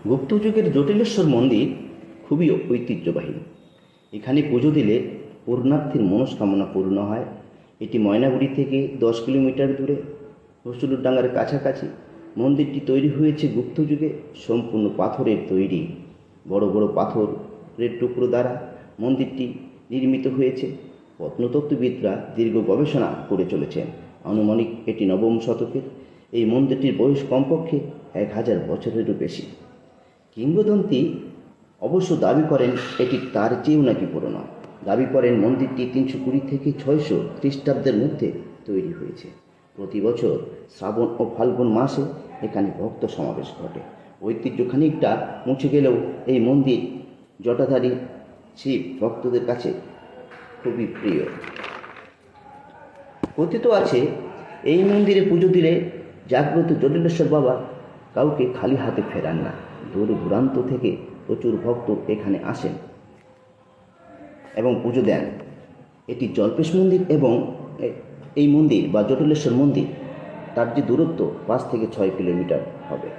গুপ্ত যুগের জটিলেশ্বর মন্দির খুবই ঐতিহ্যবাহী। এখানে পুজো দিলে পূর্ণার্থীর মনস্কামনা পূর্ণ হয়। এটি ময়নাগুড়ি থেকে 10 কিলোমিটার দূরে, রসুলুরডাঙ্গার কাছাকাছি। মন্দিরটি তৈরি হয়েছে গুপ্ত যুগে, সম্পূর্ণ পাথরের তৈরি। বড় বড় পাথরের টুকরো দ্বারা মন্দিরটি নির্মিত হয়েছে। প্রত্নতত্ত্ববিদরা দীর্ঘ গবেষণা করে চলেছেন। আনুমানিক এটি নবম শতকের। এই মন্দিরটির বয়স কমপক্ষে 1000 বছরেরও বেশি। কিংবদন্তি অবশ্য দাবি করেন এটি তার চেয়েও নাকি পুরনো। দাবি করেন মন্দিরটি 320 থেকে 600 খ্রিস্টাব্দের মধ্যে তৈরি হয়েছে। প্রতি বছর শ্রাবণ ও ফাল্গুন মাসে এখানে ভক্ত সমাবেশ ঘটে। ঐতিহ্য খানিকটা মুছে গেলেও এই মন্দির জটাধারী শিব ভক্তদের কাছে খুবই প্রিয়। কথিত আছে এই মন্দিরে পুজো দিলে জাগ্রত জটিলেশ্বর বাবা কাউকে খালি হাতে ফেরান না। দূর দূরান্ত থেকে প্রচুর ভক্ত এখানে আসেন এবং পুজো দেন। এটি জল্পেশ মন্দির এবং এই মন্দির বা জটিলেশ্বর মন্দির, তার যে দূরত্ব 5 থেকে 6 কিলোমিটার হবে।